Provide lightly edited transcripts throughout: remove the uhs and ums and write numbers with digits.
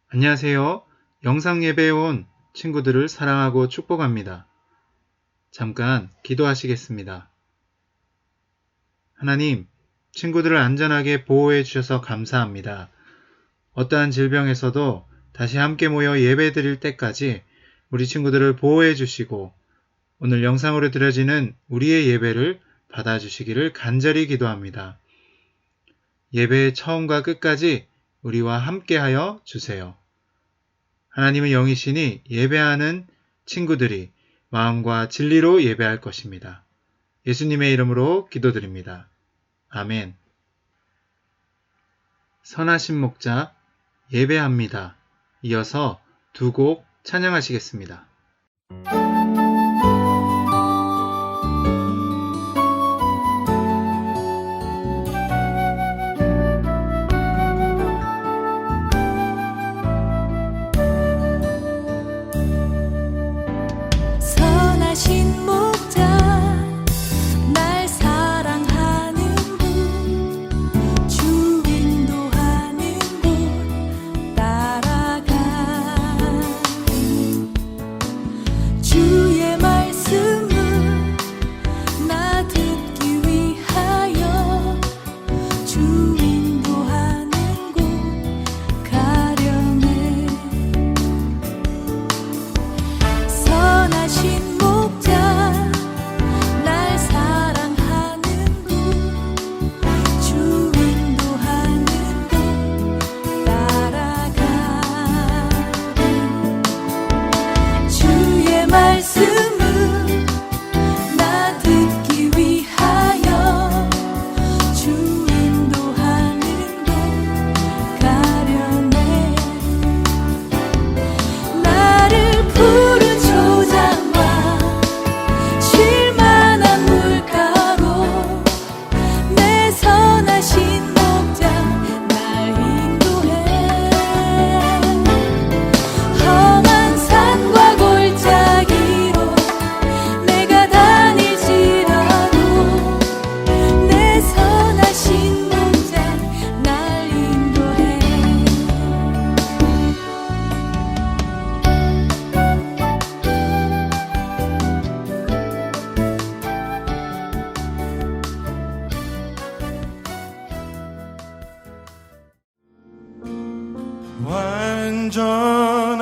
안녕하세요. 영상 예배에 온 친구들을 사랑하고 축복합니다. 잠깐 기도하시겠습니다. 하나님, 친구들을 안전하게 보호해 주셔서 감사합니다. 어떠한 질병에서도 다시 함께 모여 예배 드릴 때까지 우리 친구들을 보호해 주시고 오늘 영상으로 드려지는 우리의 예배를 받아주시기를 간절히 기도합니다. 예배의 처음과 끝까지 우리와 함께하여 주세요. 하나님은 영이시니 예배하는 친구들이 마음과 진리로 예배할 것입니다. 예수님의 이름으로 기도드립니다. 아멘. 선하신 목자 예배합니다. 이어서 두 곡 찬양하시겠습니다. 선하신 목자 날 사랑하는 분 주 인도하는 곳 따라가 주의 말씀을 나 듣기 위하여 주 인도하는 곳 가려네 선하신 목자 날 사랑하는 분 주 인도하는 곳 따라가 주의 말씀을 나 듣기 위하여 주 인도하는 곳 가려네 나를 푸른 초장과 쉴 만한 물가로 내 선하신 목자 날 인도해 험한 산과 골짜기로 내가 다닐지라도 내 선하신 목자 날 인도해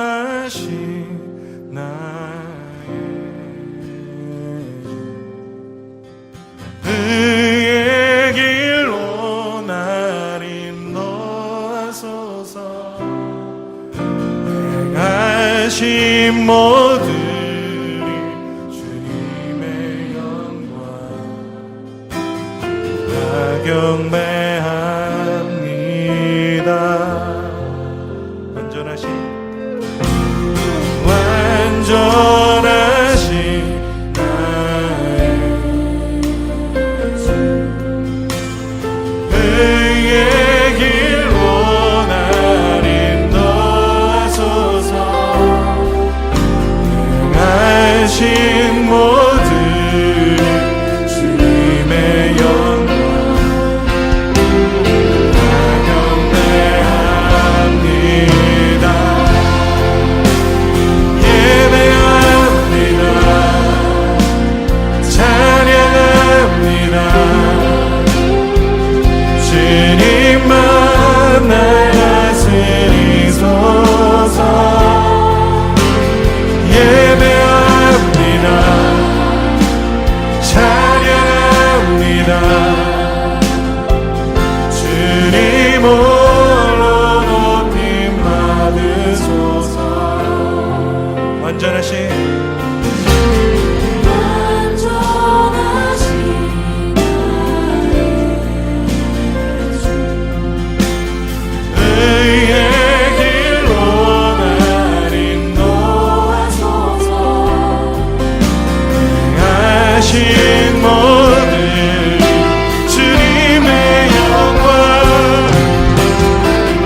완전하신 나의 의의 길로 날 인도하소서 행하신 모든 주님의 영광 다 경배합니다. 완전하신 나의 의의 길로 날 인도하소서 행하신 모든 주님의 영광 다 경배합니다. 찬양합니다. 주님만 날 다스리소서 예배합니다. 찬양합니다. 주님 홀로 높임 받으소서 완전하신 의의 길로 날 인도하소서 행하신 모든 주님의 영광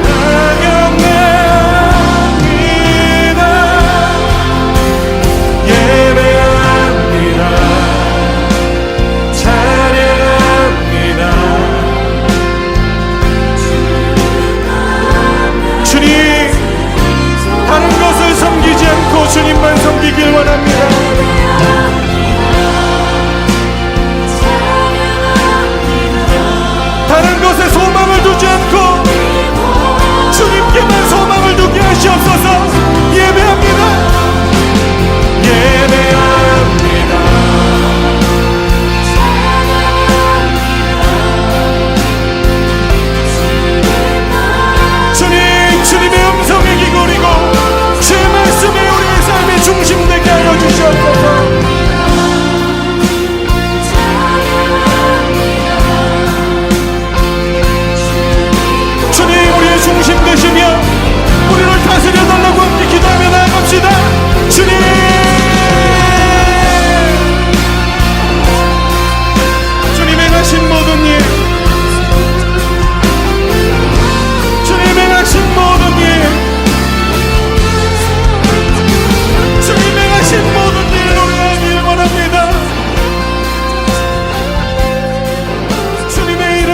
다 경배합니다. 예배합니다. 찬양합니다. 주님 원합니다. 다른 것에 소망을 두지 않고 주님께만 소망을 두게 하시옵소서. 예배합니다. 예배합니다. 주님, 주님의 음성에 귀걸이고 주의 말씀에 우리의 삶의 중심 되게 하여 주시옵소서. 주님, 우리의 중심 되시며 우리를 다스려 달라고 함께 기도하며 나아갑시다. 주님, 주님 행하신 모든 일, 주님 행하신 모든 일, 주님 행하신 모든 일 노래하길 원합니다. 주님의 이름,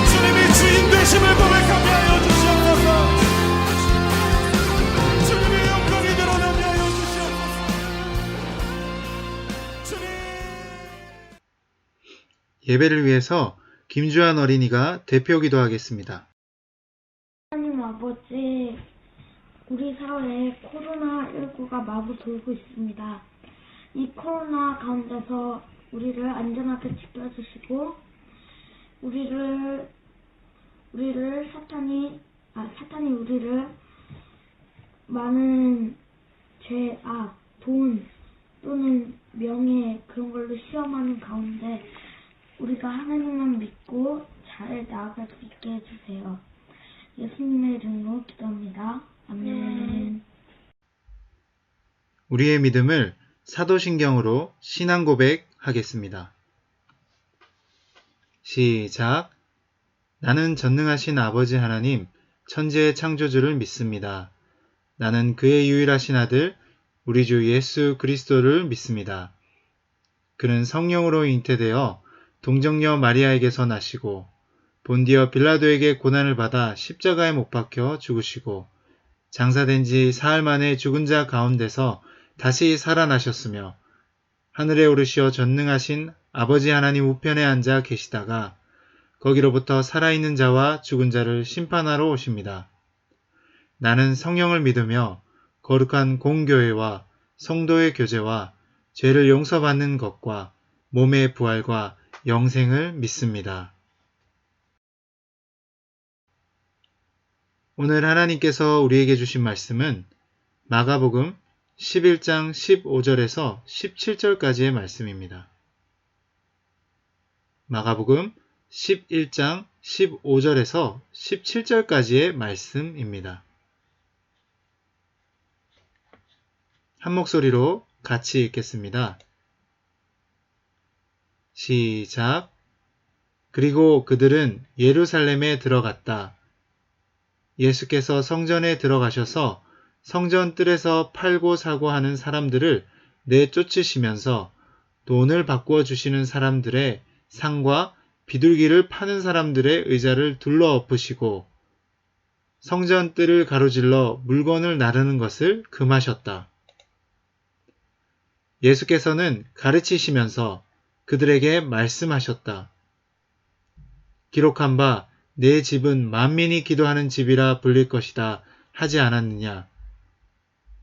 주님이 주인 되심을 고백하게 하여 주시옵소서. 주님의 영광이 드러나게 하여 주시옵소서. 주님. 예배를 위해서 김주한 어린이가 대표 기도하겠습니다. 하나님 아버지, 우리 사회에 코로나19가 마구 돌고 있습니다. 이 코로나 가운데서 우리를 안전하게 지켜주시고, 사탄이 우리를 많은 돈 또는 명예 그런 걸로 시험하는 가운데 우리가 하나님만 믿고 잘 나아갈 수 있게 해주세요. 예수님의 이름으로 기도합니다. 아멘. 우리의 믿음을 사도신경으로 신앙 고백하겠습니다. 시작. 나는 전능하신 아버지 하나님, 천지의 창조주를 믿습니다. 나는 그의 유일하신 아들, 우리 주 예수 그리스도를 믿습니다. 그는 성령으로 잉태되어 동정녀 마리아에게서 나시고 본디어 빌라도에게 고난을 받아 십자가에 못 박혀 죽으시고 장사된 지 사흘 만에 죽은 자 가운데서 다시 살아나셨으며 하늘에 오르시어 전능하신 아버지 하나님 우편에 앉아 계시다가 거기로부터 살아있는 자와 죽은 자를 심판하러 오십니다. 나는 성령을 믿으며 거룩한 공교회와 성도의 교제와 죄를 용서받는 것과 몸의 부활과 영생을 믿습니다. 오늘 하나님께서 우리에게 주신 말씀은 마가복음 11장 15절에서 17절까지의 말씀입니다. 마가복음 11장 15절에서 17절까지의 말씀입니다. 한 목소리로 같이 읽겠습니다. 시작. 그리고 그들은 예루살렘에 들어갔다. 예수께서 성전에 들어가셔서 성전 뜰에서 팔고 사고 하는 사람들을 내쫓으시면서 돈을 바꾸어 주시는 사람들의 상과 비둘기를 파는 사람들의 의자를 둘러 엎으시고 성전 뜰을 가로질러 물건을 나르는 것을 금하셨다. 예수께서는 가르치시면서 그들에게 말씀하셨다. 기록한 바 내 집은 만민이 기도하는 집이라 불릴 것이다 하지 않았느냐.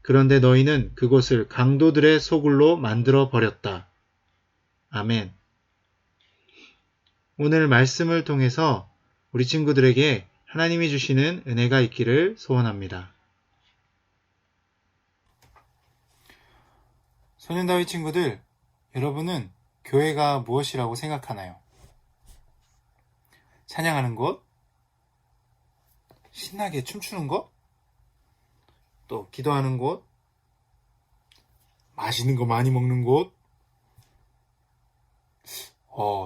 그런데 너희는 그곳을 강도들의 소굴로 만들어 버렸다. 아멘. 오늘 말씀을 통해서 우리 친구들에게 하나님이 주시는 은혜가 있기를 소원합니다. 소년다윗 친구들, 여러분은 교회가 무엇이라고 생각하나요? 찬양하는 곳? 신나게 춤추는 곳? 또 기도하는 곳? 맛있는 거 많이 먹는 곳?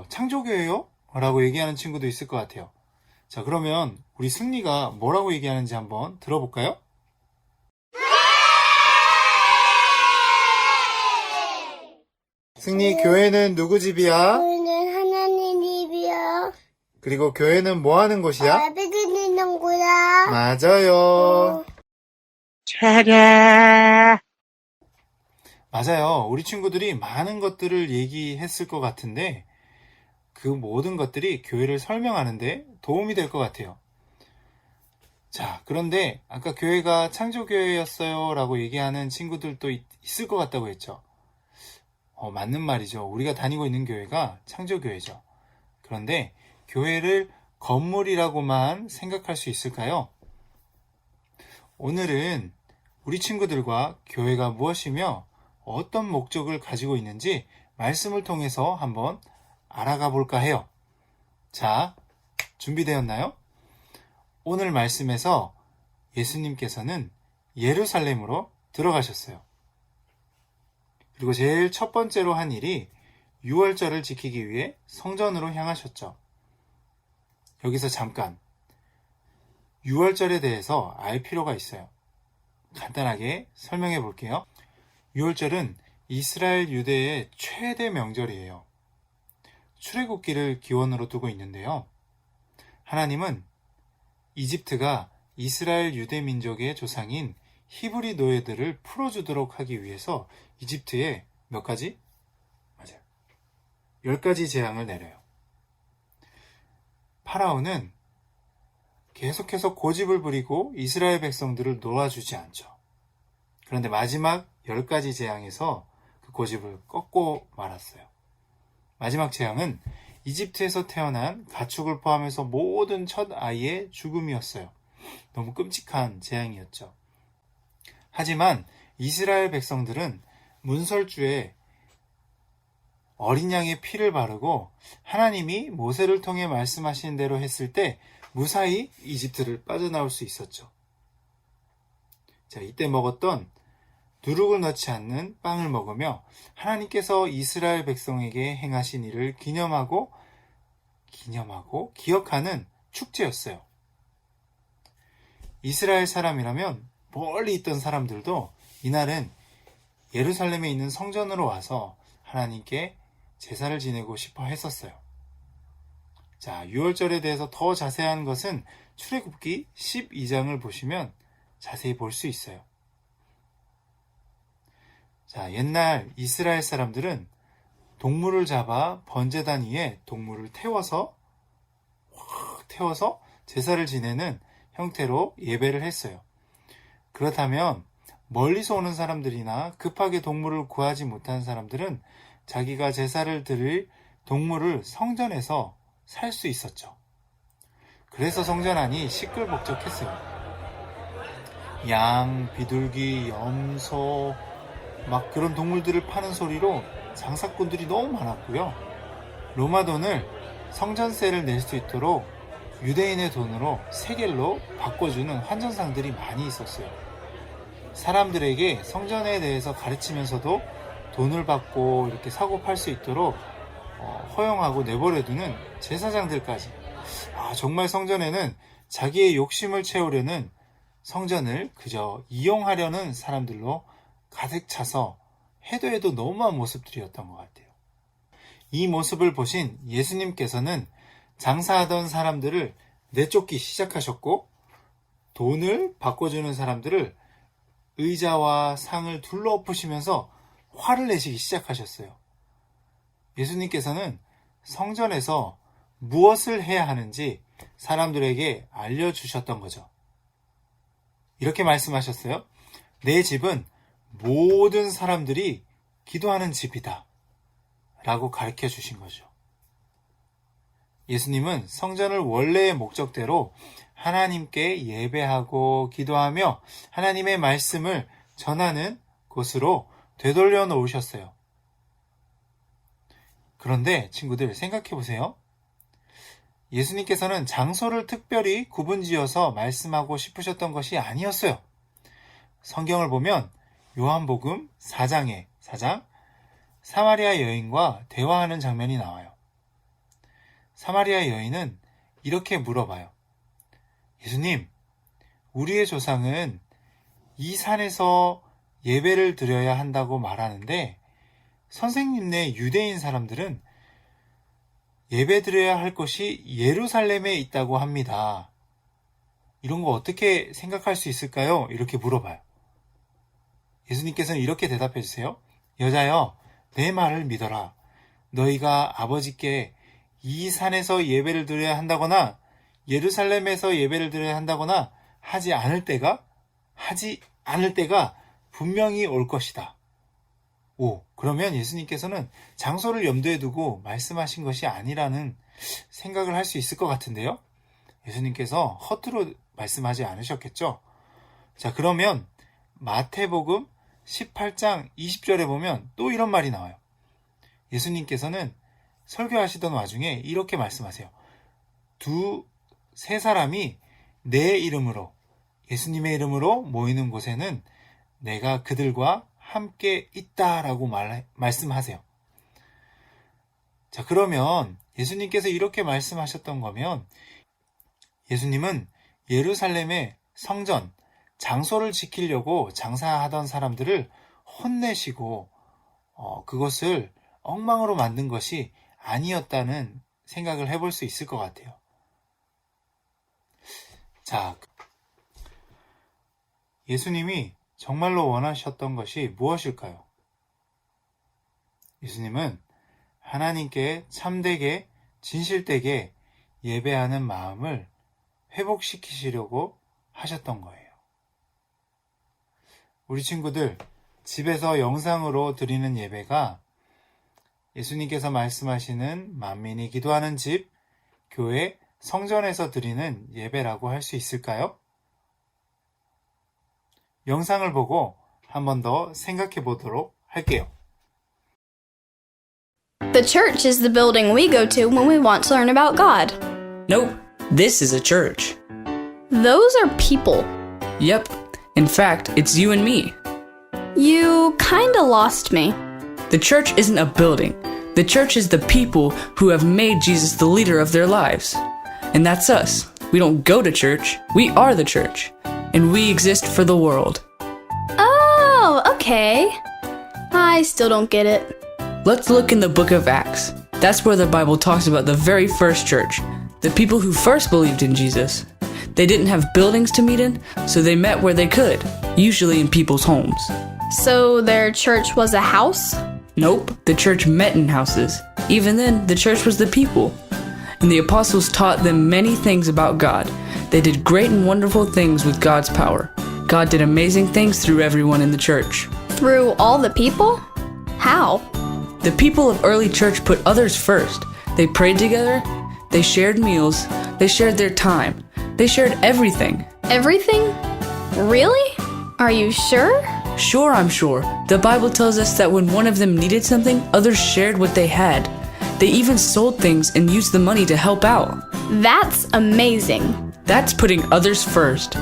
창조교회요? 라고 얘기하는 친구도 있을 것 같아요. 자, 그러면 우리 승리가 뭐라고 얘기하는지 한번 들어볼까요? 승리, 교회는 누구 집이야? 교회는 하나님 집이야. 그리고 교회는 뭐 하는 곳이야? 예배 드리는 거야. 맞아요. 차례. 맞아요. 우리 친구들이 많은 것들을 얘기했을 것 같은데 그 모든 것들이 교회를 설명하는데 도움이 될 것 같아요. 자, 그런데 아까 교회가 창조교회였어요 라고 얘기하는 친구들도 있을 것 같다고 했죠. 맞는 말이죠. 우리가 다니고 있는 교회가 창조교회죠. 그런데 교회를 건물이라고만 생각할 수 있을까요? 오늘은 우리 친구들과 교회가 무엇이며 어떤 목적을 가지고 있는지 말씀을 통해서 한번 알아가 볼까 해요. 자, 준비되었나요? 오늘 말씀에서 예수님께서는 예루살렘으로 들어가셨어요. 그리고 제일 첫 번째로 한 일이 유월절을 지키기 위해 성전으로 향하셨죠. 여기서 잠깐 유월절에 대해서 알 필요가 있어요. 간단하게 설명해 볼게요. 유월절은 이스라엘 유대의 최대 명절이에요. 출애굽기를 기원으로 두고 있는데요. 하나님은 이집트가 이스라엘 유대 민족의 조상인 히브리 노예들을 풀어주도록 하기 위해서 이집트에 몇 가지? 맞아요. 10가지 재앙을 내려요. 파라오는 계속해서 고집을 부리고 이스라엘 백성들을 놓아주지 않죠. 그런데 마지막 10가지 재앙에서 그 고집을 꺾고 말았어요. 마지막 재앙은 이집트에서 태어난 가축을 포함해서 모든 첫 아이의 죽음이었어요. 너무 끔찍한 재앙이었죠. 하지만 이스라엘 백성들은 문설주에 어린 양의 피를 바르고 하나님이 모세를 통해 말씀하신 대로 했을 때 무사히 이집트를 빠져나올 수 있었죠. 자, 이때 먹었던 누룩을 넣지 않는 빵을 먹으며 하나님께서 이스라엘 백성에게 행하신 일을 기념하고 기억하는 축제였어요. 이스라엘 사람이라면 멀리 있던 사람들도 이날은 예루살렘에 있는 성전으로 와서 하나님께 제사를 지내고 싶어 했었어요. 자, 유월절에 대해서 더 자세한 것은 출애굽기 12장을 보시면 자세히 볼 수 있어요. 자, 옛날 이스라엘 사람들은 동물을 잡아 번제단 위에 동물을 태워서 제사를 지내는 형태로 예배를 했어요. 그렇다면 멀리서 오는 사람들이나 급하게 동물을 구하지 못한 사람들은 자기가 제사를 드릴 동물을 성전에서 살 수 있었죠. 그래서 성전 안이 시끌벅적했어요. 양, 비둘기, 염소, 막 그런 동물들을 파는 소리로 장사꾼들이 너무 많았고요. 로마 돈을 성전세를 낼 수 있도록 유대인의 돈으로 세겔로 바꿔주는 환전상들이 많이 있었어요. 사람들에게 성전에 대해서 가르치면서도 돈을 받고 이렇게 사고 팔 수 있도록 허용하고 내버려두는 제사장들까지. 정말 성전에는 자기의 욕심을 채우려는 성전을 그저 이용하려는 사람들로 가득 차서 해도 너무한 모습들이었던 것 같아요. 이 모습을 보신 예수님께서는 장사하던 사람들을 내쫓기 시작하셨고 돈을 바꿔주는 사람들을 의자와 상을 둘러엎으시면서 화를 내시기 시작하셨어요. 예수님께서는 성전에서 무엇을 해야 하는지 사람들에게 알려주셨던 거죠. 이렇게 말씀하셨어요. 내 집은 모든 사람들이 기도하는 집이다 라고 가르쳐 주신 거죠. 예수님은 성전을 원래의 목적대로 하나님께 예배하고 기도하며 하나님의 말씀을 전하는 곳으로 되돌려 놓으셨어요. 그런데 친구들 생각해 보세요. 예수님께서는 장소를 특별히 구분지어서 말씀하고 싶으셨던 것이 아니었어요. 성경을 보면 요한복음 4장 사마리아 여인과 대화하는 장면이 나와요. 사마리아 여인은 이렇게 물어봐요. 예수님, 우리의 조상은 이 산에서 예배를 드려야 한다고 말하는데 선생님네 유대인 사람들은 예배 드려야 할 것이 예루살렘에 있다고 합니다. 이런 거 어떻게 생각할 수 있을까요? 이렇게 물어봐요. 예수님께서는 이렇게 대답해 주세요. 여자여, 내 말을 믿어라. 너희가 아버지께 이 산에서 예배를 드려야 한다거나 예루살렘에서 예배를 드려야 한다거나 하지 않을 때가 분명히 올 것이다. 그러면 예수님께서는 장소를 염두에 두고 말씀하신 것이 아니라는 생각을 할 수 있을 것 같은데요. 예수님께서 허투루 말씀하지 않으셨겠죠. 자, 그러면 마태복음 18장 20절에 보면 또 이런 말이 나와요. 예수님께서는 설교하시던 와중에 이렇게 말씀하세요. 세 사람이 내 이름으로, 예수님의 이름으로 모이는 곳에는 내가 그들과 함께 있다라고 말씀하세요. 자, 그러면 예수님께서 이렇게 말씀하셨던 거면 예수님은 예루살렘의 성전, 장소를 지키려고 장사하던 사람들을 혼내시고 그것을 엉망으로 만든 것이 아니었다는 생각을 해볼 수 있을 것 같아요. 자, 예수님이 정말로 원하셨던 것이 무엇일까요? 예수님은 하나님께 참되게 진실되게 예배하는 마음을 회복시키시려고 하셨던 거예요. 우리 친구들, 집에서 영상으로 드리는 예배가 예수님께서 말씀하시는 만민이 기도하는 집, 교회, 성전에서 드리는 예배라고 할 수 있을까요? 영상을 보고 한 번 더 생각해 보도록 할게요. The church is the building we go to when we want to learn about God. Nope, this is a church. Those are people. Yep, in fact, it's you and me. You kinda lost me. The church isn't a building. The church is the people who have made Jesus the leader of their lives. And that's us. We don't go to church, we are the church. And we exist for the world. Oh, okay. I still don't get it. Let's look in the book of Acts. That's where the Bible talks about the very first church, the people who first believed in Jesus. They didn't have buildings to meet in, so they met where they could, usually in people's homes. So their church was a house? Nope, the church met in houses. Even then, the church was the people. And the apostles taught them many things about God. They did great and wonderful things with God's power. God did amazing things through everyone in the church. Through all the people? How? The people of early church put others first. They prayed together, they shared meals, they shared their time, they shared everything. Everything? Really? Are you sure? Sure, I'm sure. The Bible tells us that when one of them needed something, others shared what they had. They even sold things and used the money to help out. That's amazing. That's putting others first.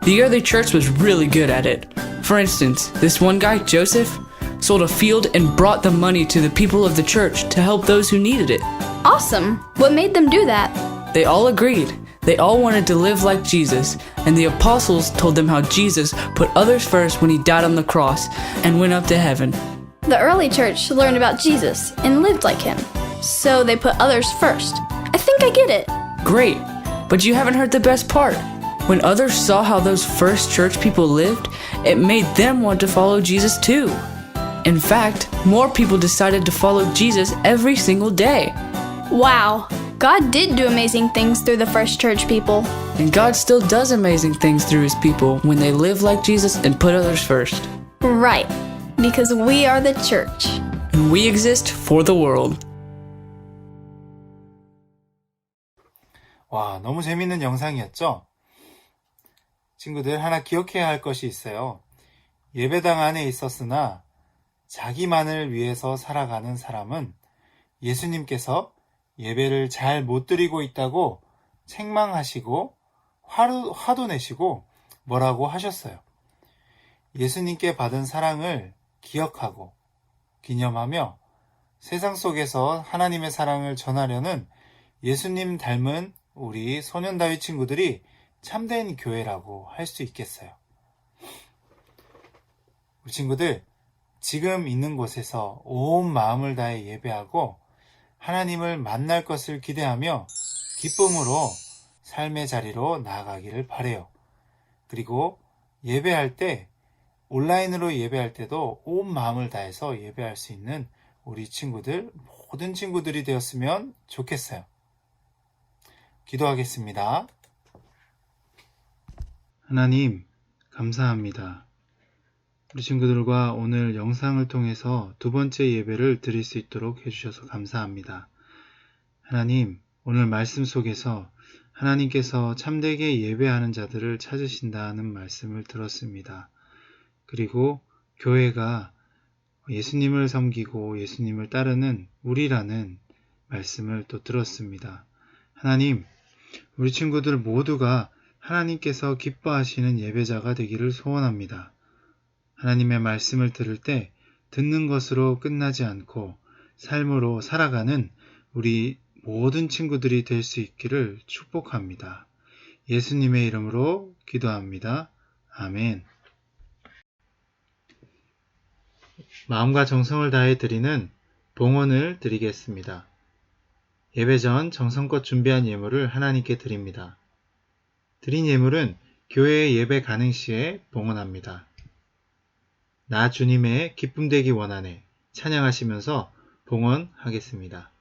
The early church was really good at it. For instance, this one guy, Joseph, sold a field and brought the money to the people of the church to help those who needed it. Awesome. What made them do that? They all agreed. They all wanted to live like Jesus, and the apostles told them how Jesus put others first when he died on the cross and went up to heaven. The early church learned about Jesus and lived like him. So they put others first. I think I get it. Great, but you haven't heard the best part. When others saw how those first church people lived, it made them want to follow Jesus too. In fact, more people decided to follow Jesus every single day. Wow. God did do amazing things through the first church people. And God still does amazing things through his people when they live like Jesus and put others first. Right. Because we are the church. And we exist for the world. 와, 너무 재밌는 영상이었죠? 친구들, 하나 기억해야 할 것이 있어요. 예배당 안에 있었으나 자기만을 위해서 살아가는 사람은 예수님께서 예배를 잘 못 드리고 있다고 책망하시고 화도 내시고 뭐라고 하셨어요. 예수님께 받은 사랑을 기억하고 기념하며 세상 속에서 하나님의 사랑을 전하려는 예수님 닮은 우리 소년다윗 친구들이 참된 교회라고 할 수 있겠어요. 우리 친구들, 지금 있는 곳에서 온 마음을 다해 예배하고 하나님을 만날 것을 기대하며 기쁨으로 삶의 자리로 나아가기를 바라요. 그리고 예배할 때 온라인으로 예배할 때도 온 마음을 다해서 예배할 수 있는 우리 친구들, 모든 친구들이 되었으면 좋겠어요. 기도하겠습니다. 하나님, 감사합니다. 우리 친구들과 오늘 영상을 통해서 두 번째 예배를 드릴 수 있도록 해주셔서 감사합니다. 하나님, 오늘 말씀 속에서 하나님께서 참되게 예배하는 자들을 찾으신다는 말씀을 들었습니다. 그리고 교회가 예수님을 섬기고 예수님을 따르는 우리라는 말씀을 또 들었습니다. 하나님, 우리 친구들 모두가 하나님께서 기뻐하시는 예배자가 되기를 소원합니다. 하나님의 말씀을 들을 때 듣는 것으로 끝나지 않고 삶으로 살아가는 우리 모든 친구들이 될 수 있기를 축복합니다. 예수님의 이름으로 기도합니다. 아멘. 마음과 정성을 다해 드리는 봉헌을 드리겠습니다. 예배 전 정성껏 준비한 예물을 하나님께 드립니다. 드린 예물은 교회 예배 가능 시에 봉헌합니다. 나 주님의 기쁨 되기 원하네 찬양하시면서 봉헌하겠습니다.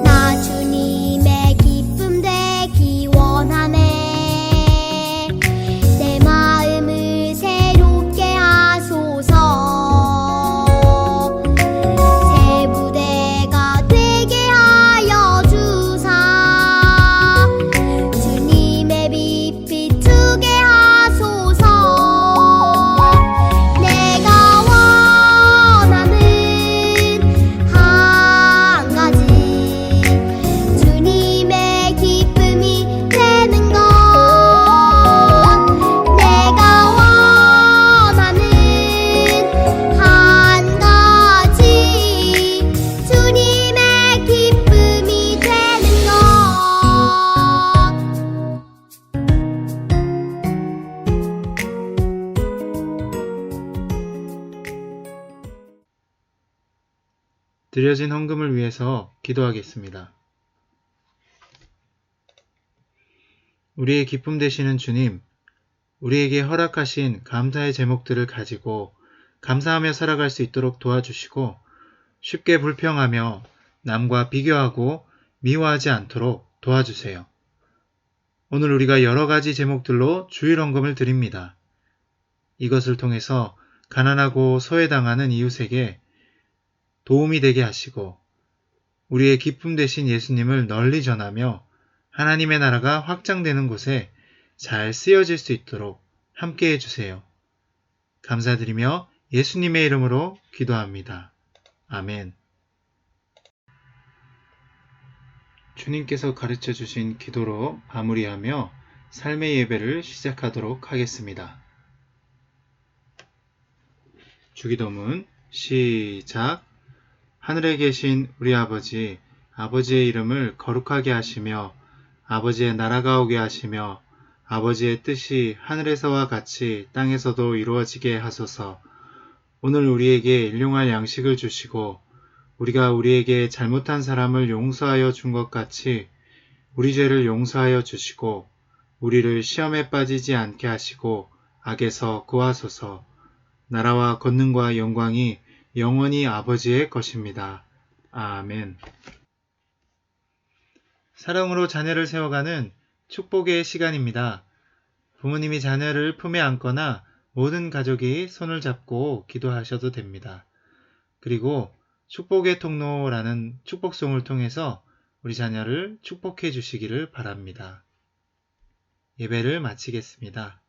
나 주님의 기쁨 되기 원하네. 내 마음을 새롭게 하소서. 새 부대가 되게 하여 주사. 주님의 빛 비추게 하소서. 내가 원하는 한 가지 주님의 기쁨이 되는 것. 내가 원하는 한 가지 주님의 기쁨이 되는 것. 드려진 헌금을 위해서 기도하겠습니다. 우리의 기쁨 되시는 주님, 우리에게 허락하신 감사의 제목들을 가지고 감사하며 살아갈 수 있도록 도와주시고 쉽게 불평하며 남과 비교하고 미워하지 않도록 도와주세요. 오늘 우리가 여러 가지 제목들로 주일 헌금을 드립니다. 이것을 통해서 가난하고 소외당하는 이웃에게 도움이 되게 하시고 우리의 기쁨 되신 예수님을 널리 전하며 하나님의 나라가 확장되는 곳에 잘 쓰여질 수 있도록 함께 해주세요. 감사드리며 예수님의 이름으로 기도합니다. 아멘. 주님께서 가르쳐 주신 기도로 마무리하며 삶의 예배를 시작하도록 하겠습니다. 주기도문 시작. 하늘에 계신 우리 아버지, 아버지의 이름을 거룩하게 하시며 아버지의 나라가 오게 하시며 아버지의 뜻이 하늘에서와 같이 땅에서도 이루어지게 하소서. 오늘 우리에게 일용할 양식을 주시고 우리가 우리에게 잘못한 사람을 용서하여 준 것 같이 우리 죄를 용서하여 주시고 우리를 시험에 빠지지 않게 하시고 악에서 구하소서. 나라와 권능과 영광이 영원히 아버지의 것입니다. 아멘. 사랑으로 자녀를 세워가는 축복의 시간입니다. 부모님이 자녀를 품에 안거나 모든 가족이 손을 잡고 기도하셔도 됩니다. 그리고 축복의 통로라는 축복송을 통해서 우리 자녀를 축복해 주시기를 바랍니다. 예배를 마치겠습니다.